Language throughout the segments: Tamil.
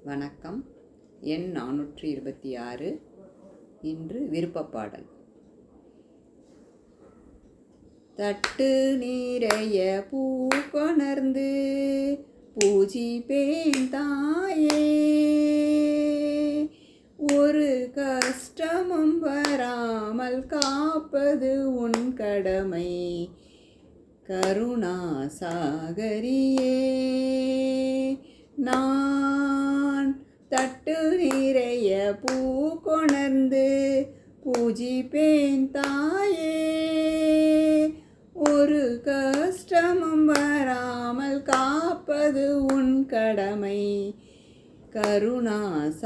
வணக்கம். எண் 426. இன்று விருப்பப்பாடல். தட்டு நிறைய பூக்கொணர்ந்து பூஜிப்பேன் தாயே, ஒரு கஷ்டமும் வராமல் காப்பது உன் கடமை, கருணாசாகரியே. நான் தட்டு நிறைய பூக்கொணர்ந்து பூஜிப்பேன் தாயே, ஒரு கஷ்டமும் வராமல் காப்பது உன் கடமை, கருணாசாகரியே.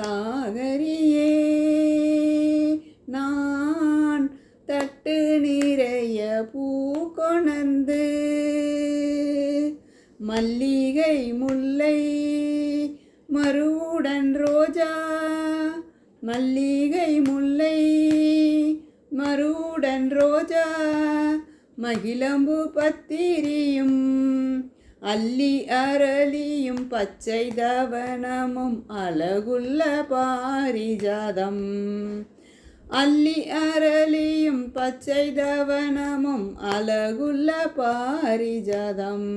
நான் தட்டு நிறைய பூக்கொணர்ந்து மல்லிகை முல்லை மருவுடன் ரோஜா, மல்லிகை முல்லை மருவுடன் ரோஜா, மகிழம்பு பத்திரியும் அல்லி அரளியும் பச்சை தவனமும் அழகுள்ள பாரிஜாதம், அல்லி அரளியும் பச்சை தவனமும் அழகுள்ள பாரிஜாதம்.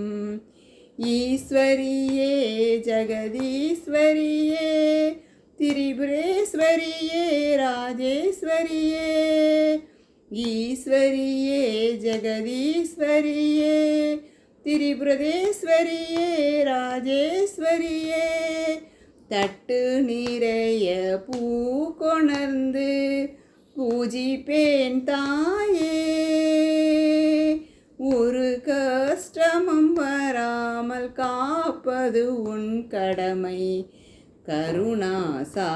ஈஸ்வரியே ஜெகதீஸ்வரியே, திரிபுரேஸ்வரியே ராஜேஸ்வரியே, ஈஸ்வரியே ஜெகதீஸ்வரியே, திரிபுரேஸ்வரியே ராஜேஸ்வரியே. தட்டு நிறைய பூக்கொணர்ந்து பூஜிப்பேன் தாயே, ஒரு கஷ்டமும் வராமல் காப்பது உன் கடமை, கருணாசாகரியே.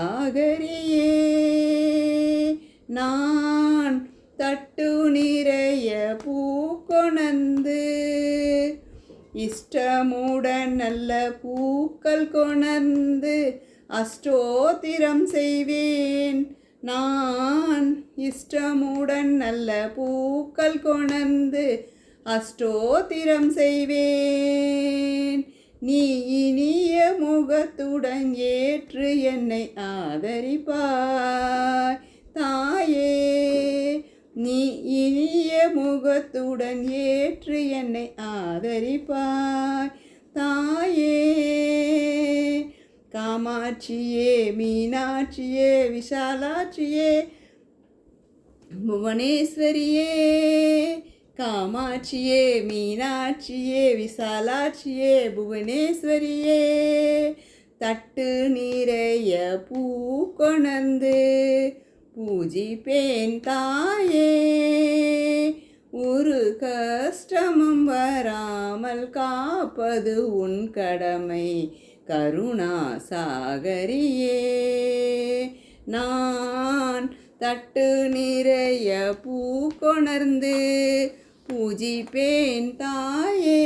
நான் தட்டு நிறைய பூக்கொணர்ந்து இஷ்டமுடன் நல்ல பூக்கள் கொணர்ந்து அஷ்டோத்திரம் செய்வேன். நான் இஷ்டமுடன் நல்ல பூக்கள் கொணர்ந்து அஷ்டோத்திரம் செய்வேன். நீ இனிய முகத்துடன் ஏற்று என்னை ஆதரிப்பாய் தாயே, நீ இனிய முகத்துடன் ஏற்று என்னை ஆதரிப்பாய் தாயே. காமாட்சியே மீனாட்சியே விஷாலாட்சியே புவனேஸ்வரியே, காமாட்சியே மீனாட்சியே விசாலாட்சியே புவனேஸ்வரியே. தட்டு நிறைய பூக்கொணர்ந்து பூஜிப்பேன் தாயே, ஒரு கஷ்டமும் வராமல் காப்பது உன் கடமை, கருணாசாகரியே. நான் தட்டு நிறைய பூக்கொணர்ந்து பூஜிப்பேன் தாயே.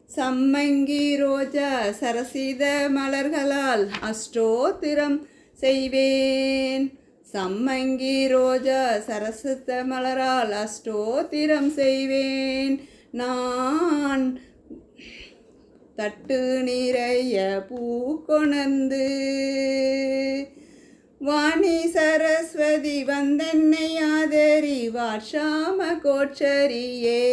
சம்மங்கி ரோஜா சரசித மலர்களால் அஷ்டோத்திரம் செய்வேன், சம்மங்கி ரோஜா சரசித மலரால் அஷ்டோத்திரம் செய்வேன். நான் தட்டு நிறைய பூக்கொணர்ந்து வாணி சரஸ்வதி வந்தென்னை ஆதரி வாட்சாம கோச்சரியே,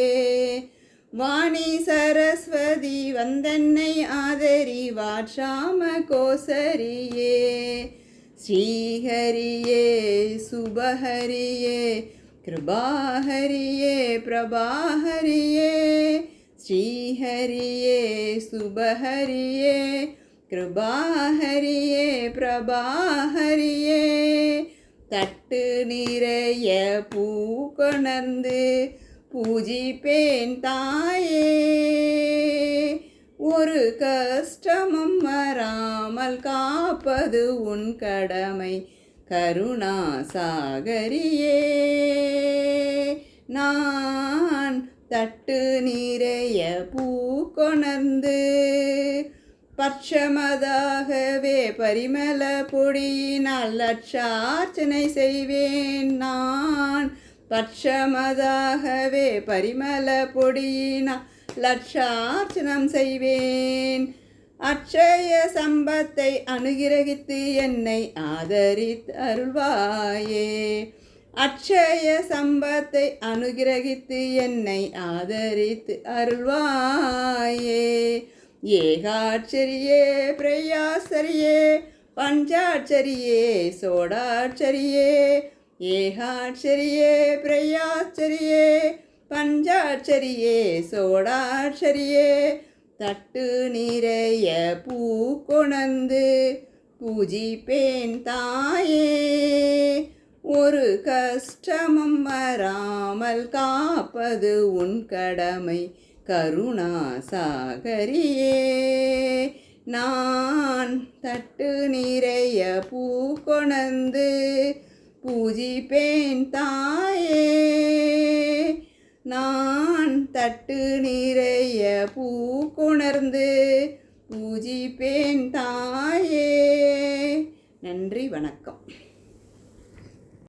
வாணி சரஸ்வதி வந்தென்னை ஆதரி வாட்சாம கோசரியே. ஸ்ரீஹரியே சுபஹரியே கிருபாஹரியே பிரபாஹரியே, ஸ்ரீஹரியே சுபஹரியே கிருபாஹரியே பிரபாஹரியே. தட்டு நிறைய பூக்கொணர்ந்து பூஜிப்பேன் தாயே, ஒரு கஷ்டமும் வராமல் காப்பது உன் கடமை, கருணாசாகரியே. நான் தட்டு நிறைய பூக்கொணர்ந்து பட்சமதாகவே பரிமள பொடியினால் லட்சார்ச்சனை செய்வேன். நான் பட்சமதாகவே பரிமள பொடியினால் லட்சார்ச்சனம் செய்வேன். அட்சய சம்பத்தை அனுகிரகித்து என்னை ஆதரித்து அருள்வாயே. அட்சய சம்பத்தை அனுகிரகித்து என்னை ஆதரித்து அருள்வாயே. ஏகாட்சரியே பிரயாசரியே பஞ்சாட்சரியே சோடாட்சரியே. ஏகாட்சரியே பிரயாச்சரியே பஞ்சாட்சரியே சோடாட்சரியே. தட்டு நிறைய பூ கொணர்ந்து பூஜிப்பேன் தாயே. ஒரு கஷ்டமும் வராமல் காப்பது உன் கடமை கருணாசாகரியே. நான் தட்டு நிறைய பூ கொணர்ந்து பூஜிப்பேன் தாயே. நான் தட்டு நிறைய பூ கொணர்ந்து பூஜிப்பேன் தாயே. நன்றி, வணக்கம்.